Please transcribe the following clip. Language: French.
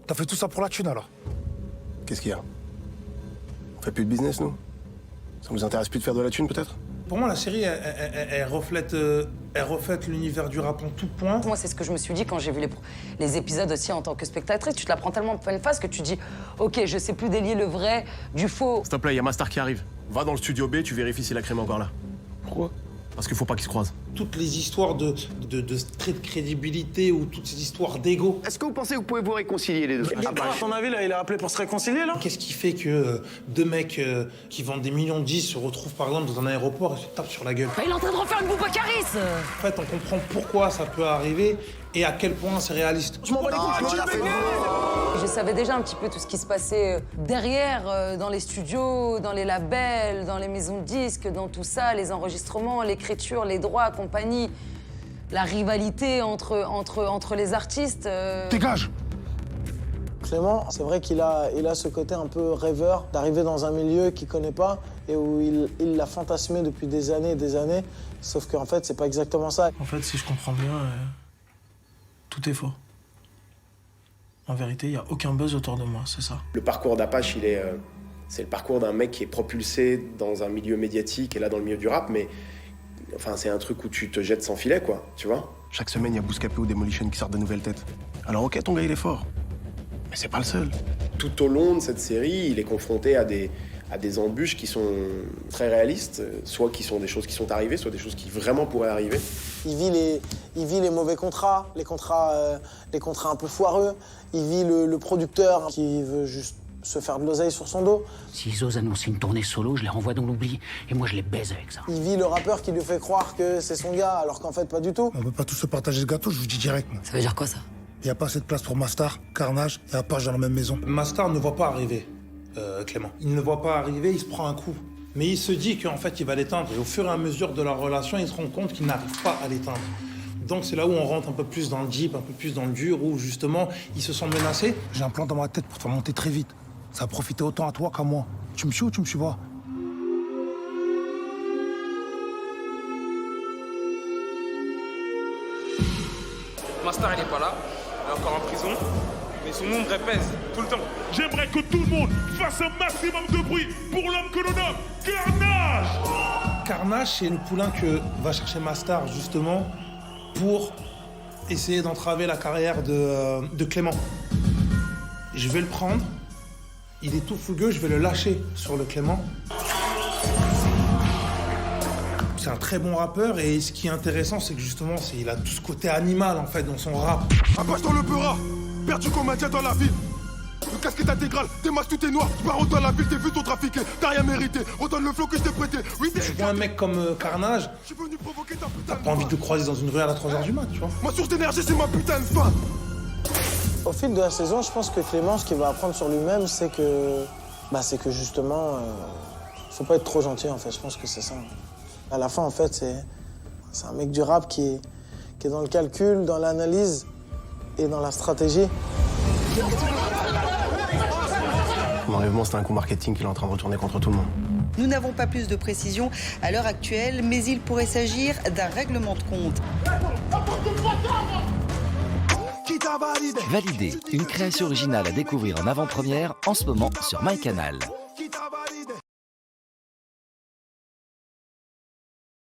T'as fait tout ça pour la thune alors? Qu'est-ce qu'il y a? On fait plus de business, nous? Ça vous intéresse plus de faire de la thune, peut-être? Pour moi, la série, elle reflète l'univers du rap en tout point. Moi, c'est ce que je me suis dit quand j'ai vu les épisodes aussi en tant que spectatrice. Tu te la prends tellement en pleine face que tu dis « Ok, je sais plus délier le vrai du faux. » Stop là, il y a Mastar qui arrive. Va dans le studio B, tu vérifies si la crème est encore là. Pourquoi? Parce qu'il faut pas qu'ils se croisent. Toutes les histoires de trait de crédibilité ou toutes ces histoires d'ego. Est-ce que vous pensez que vous pouvez vous réconcilier les deux? À ton avis, là, il a appelé pour se réconcilier, là? Qu'est-ce qui fait que deux mecs qui vendent des millions de disques se retrouvent par exemple dans un aéroport et se tapent sur la gueule? Il est en train de refaire une Boubacaris. En fait, on comprend pourquoi ça peut arriver et à quel point c'est réaliste. Je m'en bats les couilles, Je savais déjà un petit peu tout ce qui se passait derrière, dans les studios, dans les labels, dans les maisons de disques, dans tout ça, les enregistrements, l'écriture, les droits, compagnie, la rivalité entre les artistes. Dégage! Clément, c'est vrai qu'il a ce côté un peu rêveur d'arriver dans un milieu qu'il connaît pas et où il l'a fantasmé depuis des années et des années. Sauf qu'en fait, c'est pas exactement ça. En fait, si je comprends bien, tout est faux. En vérité, il n'y a aucun buzz autour de moi, c'est ça. Le parcours d'Apache, c'est le parcours d'un mec qui est propulsé dans un milieu médiatique et là dans le milieu du rap, mais enfin, c'est un truc où tu te jettes sans filet, quoi, tu vois. Chaque semaine, il y a Bouscapé ou Demolition qui sortent de nouvelles têtes. Alors ok, ton gars, il est fort, mais c'est pas le seul. Tout au long de cette série, il est confronté à des embûches qui sont très réalistes, soit qui sont des choses qui sont arrivées, soit des choses qui vraiment pourraient arriver. Il vit les mauvais contrats, les contrats un peu foireux. Il vit le producteur qui veut juste se faire de l'oseille sur son dos. S'ils osent annoncer une tournée solo, je les renvoie dans l'oubli. Et moi, je les baise avec ça. Il vit le rappeur qui lui fait croire que c'est son gars, alors qu'en fait, pas du tout. On peut pas tous se partager le gâteau, je vous dis direct. Ça veut dire quoi, ça? Il n'y a pas assez de place pour Mastar, Carnage et Apache dans la même maison. Mastar ne voit pas arriver Clément. Il ne le voit pas arriver, il se prend un coup. Mais il se dit qu'en fait, il va l'éteindre. Et au fur et à mesure de leur relation, il se rend compte qu'il n'arrive pas à l'éteindre. Donc c'est là où on rentre un peu plus dans le deep, un peu plus dans le dur, où justement, ils se sentent menacés. J'ai un plan dans ma tête pour te faire monter très vite. Ça a profité autant à toi qu'à moi. Tu me suis ou tu me suis pas? Mastar, il n'est pas là. Il est encore en prison. Mais son ombre, elle pèse tout le temps. J'aimerais que tout le monde fasse un maximum de bruit pour l'homme que l'on nomme Carnage. Carnage, c'est le poulain que va chercher Mastar, justement, pour essayer d'entraver la carrière de Clément. Je vais le prendre. Il est tout fougueux, je vais le lâcher sur le Clément. C'est un très bon rappeur et ce qui est intéressant, c'est que justement, il a tout ce côté animal en fait dans son rap. Apache dans le Peura, perdu comme un dieu dans la ville. Le casquette intégrale, tes masques tout est noir. Tu pars dans la ville, tes vues t'ont trafiqué. T'as rien mérité, redonne le flow que je t'ai prêté. Oui, tu vois un mec comme Carnage, t'as pas envie de le croiser dans une rue à la 3h du mat, tu vois. Ma source d'énergie, c'est ma putain de fan. Au fil de la saison, je pense que Clément, ce qu'il va apprendre sur lui-même, c'est que justement, faut pas être trop gentil, en fait. Je pense que c'est ça. À la fin, en fait, c'est un mec du rap qui est dans le calcul, dans l'analyse et dans la stratégie. Mon enlèvement, c'était un coup marketing qu'il est en train de retourner contre tout le monde. Nous n'avons pas plus de précisions à l'heure actuelle, mais il pourrait s'agir d'un règlement de compte. Validé, une création originale à découvrir en avant-première en ce moment sur MyCanal.